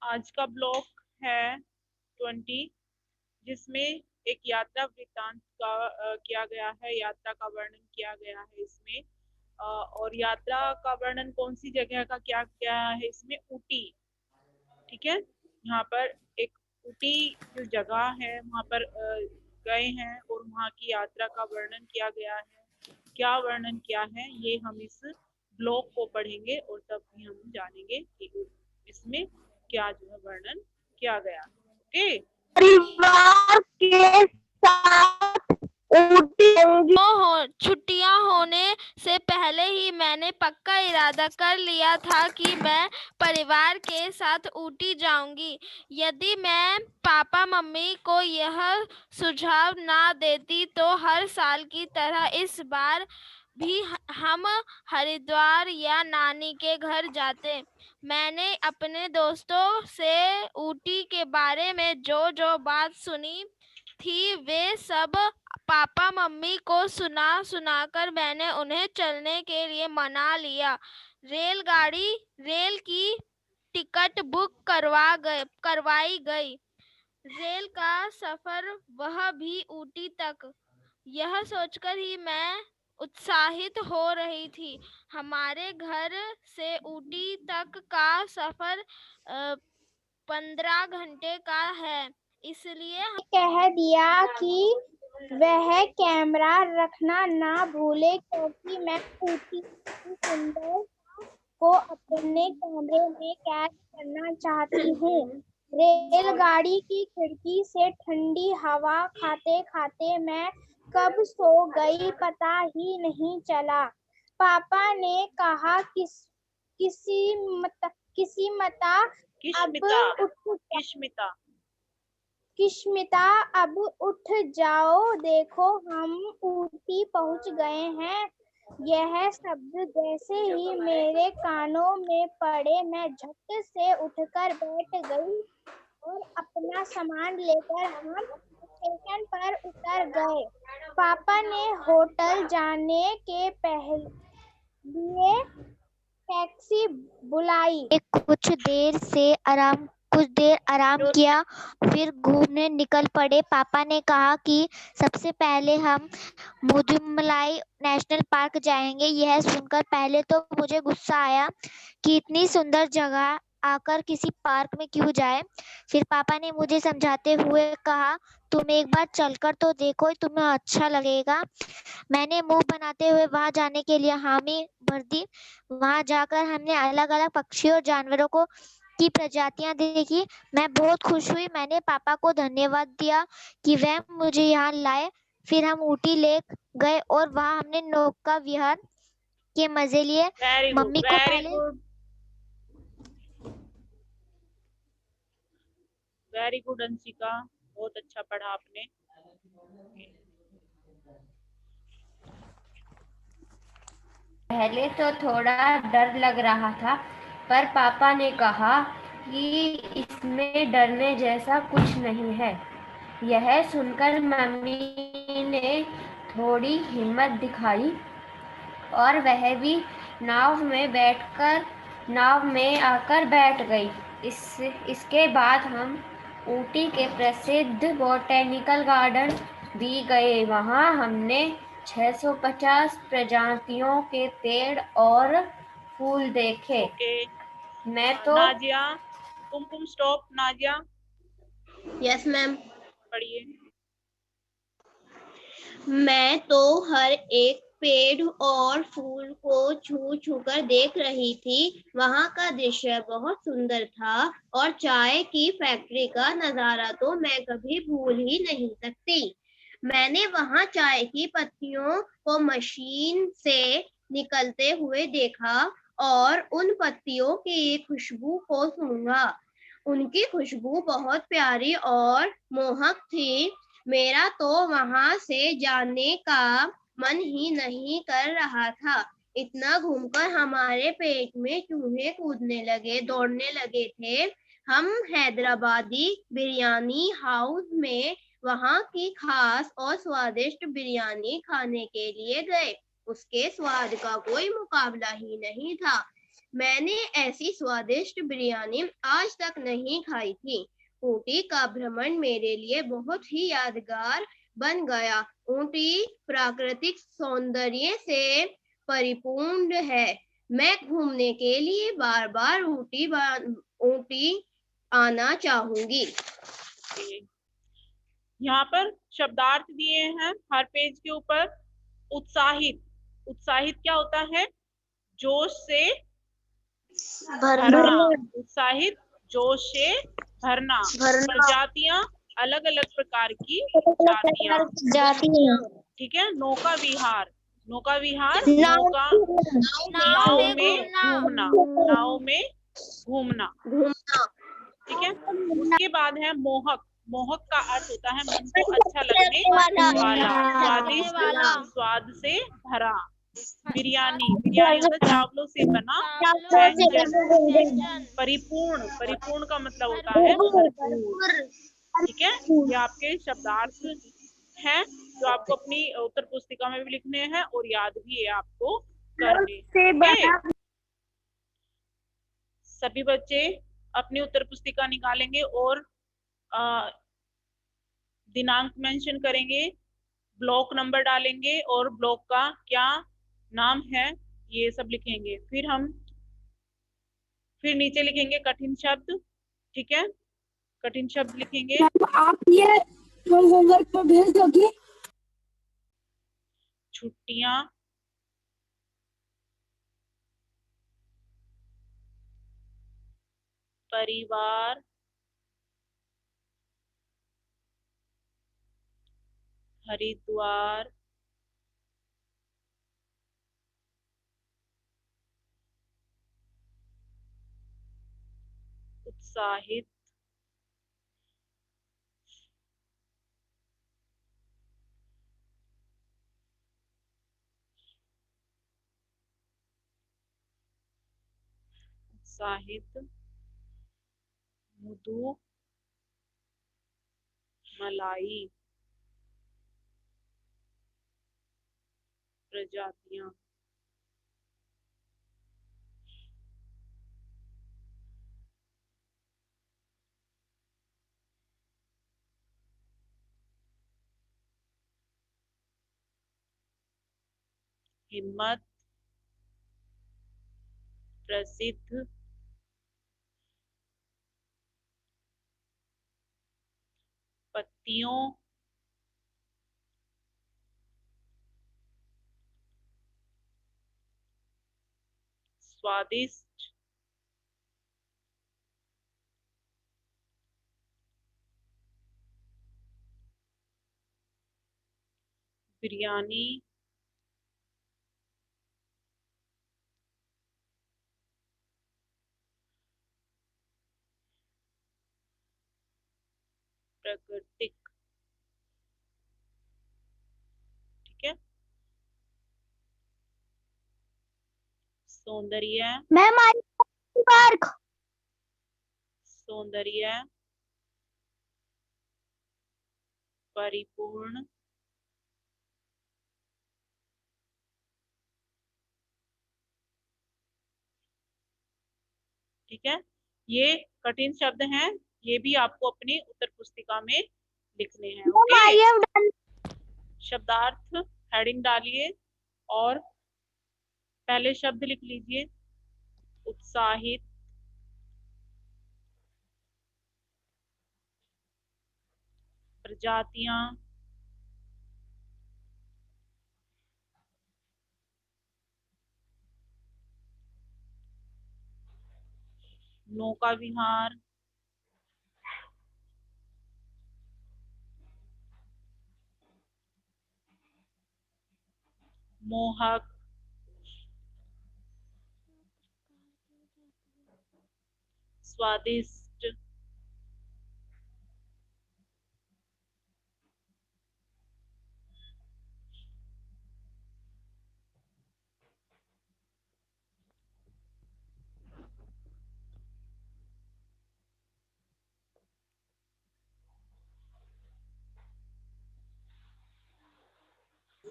आज का ब्लॉक है 20, जिसमें एक यात्रा वृत्तांत का किया गया है, यात्रा का वर्णन किया गया है इसमें। और यात्रा का वर्णन कौन सी जगह का क्या क्या है इसमें? ऊटी। ठीक है, यहाँ पर एक ऊटी जो जगह है वहाँ पर गए हैं और वहाँ की यात्रा का वर्णन किया गया है। क्या वर्णन किया है ये हम इस ब्लॉग को पढ़ेंगे और तब भी हम जानेंगे कि इसमें क्या जो है वर्णन किया गया। ओके। परिवार के साथ ऊटी जाऊंगी। छुट्टियां होने से पहले ही मैंने पक्का इरादा कर लिया था कि मैं परिवार के साथ ऊटी जाऊंगी। यदि मैं पापा मम्मी को यह सुझाव ना देती तो हर साल की तरह इस बार भी हम हरिद्वार या नानी के घर जाते। मैंने अपने दोस्तों से ऊटी के बारे में जो जो बात सुनी थी वे सब पापा मम्मी को सुनाकर मैंने उन्हें चलने के लिए मना लिया। रेल की टिकट बुक करवाई गई। रेल का सफर वह भी ऊटी तक। यह सोचकर ही मैं उत्साहित हो रही थी। हमारे घर से ऊटी तक का सफर 15 घंटे का है, इसलिए कह दिया कि वह कैमरा रखना ना भूले क्योंकि मैं ऊटी की सुंदर को अपने कैमरे में कैद करना चाहती हूँ। रेलगाड़ी की खिड़की से ठंडी हवा खाते खाते मैं कब सो गई पता ही नहीं चला। पापा ने कहा किस्मता किस्मिता अब उठ जाओ, देखो हम ऊटी पहुंच गए हैं। यह शब्द जैसे ही मेरे कानों में पड़े मैं झट से उठकर बैठ गई और अपना सामान लेकर हम स्टेशन पर उतर गए। पापा ने होटल जाने के लिए टैक्सी बुलाई। कुछ देर आराम किया, फिर घूमने निकल पड़े। पापा ने कहा कि सबसे पहले हम मुदुमलाई नेशनल पार्क जाएंगे। यह सुनकर पहले तो मुझे गुस्सा आया कि इतनी सुंदर जगह आकर किसी पार्क में क्यों जाए। फिर पापा ने मुझे समझाते हुए कहा, तुम एक बार चलकर तो देखो, तुम्हें अच्छा लगेगा। मैंने मुंह बनाते हुए वहां जाने के लिए हामी भर दी। वहां जाकर हमने अलग अलग पक्षियों और जानवरों को की प्रजातियां देखी। मैं बहुत खुश हुई। मैंने पापा को धन्यवाद दिया कि वह मुझे यहाँ लाए। फिर हम ऊटी लेक गए और वहां हमने नौका विहार के मजे लिए। वेरी गुड, मम्मी को वेरी पहले गुड, वेरी गुड अंशिका, बहुत अच्छा पढ़ा आपने। पहले तो थोड़ा डर लग रहा था, पर पापा ने कहा कि इसमें डरने जैसा कुछ नहीं है। यह सुनकर मम्मी ने थोड़ी हिम्मत दिखाई और वह भी नाव में आकर बैठ गई। इसके बाद हम ऊटी के प्रसिद्ध बॉटेनिकल गार्डन भी गए। वहां हमने 650 प्रजातियों के पेड़ और फूल देखे। ओके मैं तो नाजिया, तुम स्टॉप। Nazia yes ma'am. पढ़िए। मैं तो हर एक पेड़ और फूल को छू छू कर देख रही थी। वहां का दृश्य बहुत सुंदर था और चाय की फैक्ट्री का नजारा तो मैं कभी भूल ही नहीं सकती। मैंने वहां चाय की पत्तियों को मशीन से निकलते हुए देखा और उन पत्तियों की खुशबू को सूंघा। उनकी खुशबू बहुत प्यारी और मोहक थी। मेरा तो वहां से जाने का मन ही नहीं कर रहा था। इतना घूमकर हमारे पेट में चूहे दौड़ने लगे थे। हम हैदराबादी बिरयानी हाउस में वहां की खास और स्वादिष्ट बिरयानी खाने के लिए गए। उसके स्वाद का कोई मुकाबला ही नहीं था। मैंने ऐसी स्वादिष्ट बिरयानी आज तक नहीं खाई थी। ऊटी का भ्रमण मेरे लिए बहुत ही यादगार बन गया। ऊटी प्राकृतिक सौंदर्य से परिपूर्ण है। मैं घूमने के लिए बार बार ऊटी आना चाहूंगी। यहाँ पर शब्दार्थ दिए हैं हर पेज के ऊपर। उत्साहित, उत्साहित क्या होता है? जोश से भरना। उत्साहित, जोश से भरना। प्रजातियां, अलग अलग प्रकार की जातियां। ठीक है। नौका विहार, नौका विहार, नौका नाव में घूमना, नाव में घूमना। ठीक है। उसके बाद है मोहक। मोहक का अर्थ होता है मन को अच्छा लगने वाला, स्वादिष्ट, स्वाद से भरा। बिरयानी, बिरयानी होता है चावलों से बना व्यंजन। परिपूर्ण, परिपूर्ण का मतलब होता है भरपूर। ठीक है। ये आपके शब्दार्थ हैं जो आपको अपनी उत्तर पुस्तिका में भी लिखने हैं और याद भी है आपको करने हैं। सभी बच्चे अपनी उत्तर पुस्तिका निकालेंगे और दिनांक मेंशन करेंगे, ब्लॉक नंबर डालेंगे और ब्लॉक का क्या नाम है ये सब लिखेंगे। फिर नीचे लिखेंगे कठिन शब्द। ठीक है। कठिन शब्द लिखेंगे। आप ये होमवर्क पर भेज दोगे? छुट्टियां, परिवार, हरिद्वार, उत्साहित, उत्साहित, मधु, मलाई, प्रजातियां। हिम्मत, प्रसिद्ध, पत्तियों, स्वादिष्ट, बिरयानी, प्राकृतिक। ठीक है। सौंदर्य, मैम पार्क। सौंदर्य, परिपूर्ण, ठीक है। ये कठिन शब्द हैं, ये भी आपको अपनी उत्तर पुस्तिका में लिखने हैं। ओके। शब्दार्थ हेडिंग डालिए और पहले शब्द लिख लीजिए। उत्साहित, प्रजातियां, नौका विहार, मोहक, स्वादिष्ट,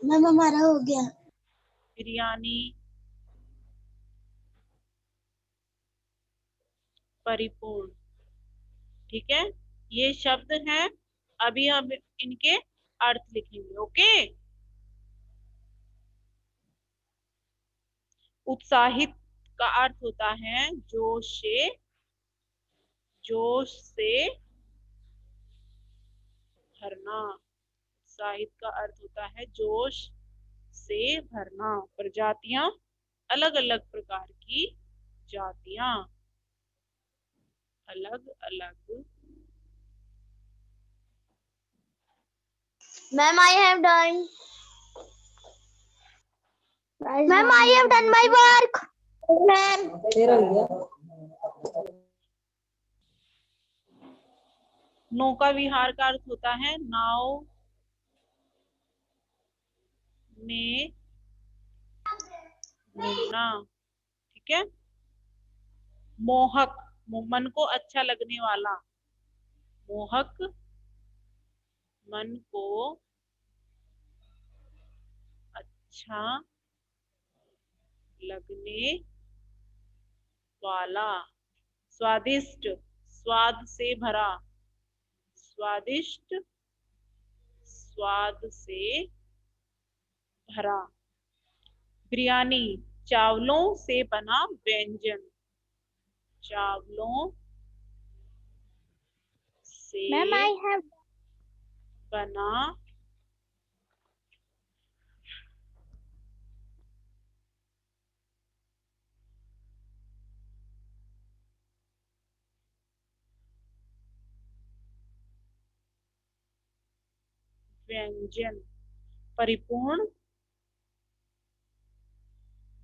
मैम हमारा हो गया। बिरयानी, परिपूर्ण। ठीक है, ये शब्द हैं, अभी हम इनके अर्थ लिखेंगे। ओके। उत्साहित का अर्थ होता है जोश से भरना। उत्साहित का अर्थ होता है जोश से भरना। प्रजातियां, अलग अलग प्रकार की जातियां, अलग अलग। Ma'am, I have done. Ma'am, I have done my work. Ma'am. नौका विहार का अर्थ होता है नाव में घूमना। ठीक है। मोहक, मन को अच्छा लगने वाला। मोहक, मन को अच्छा लगने वाला। स्वादिष्ट, स्वाद से भरा। स्वादिष्ट, स्वाद से भरा। बिरयानी, चावलों से बना व्यंजन। चावलों से Ma'am, I have. बना व्यंजन। परिपूर्ण,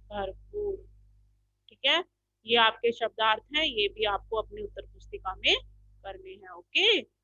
भरपूर। ठीक है, ये आपके शब्दार्थ हैं, ये भी आपको अपनी उत्तर पुस्तिका में करने हैं। ओके।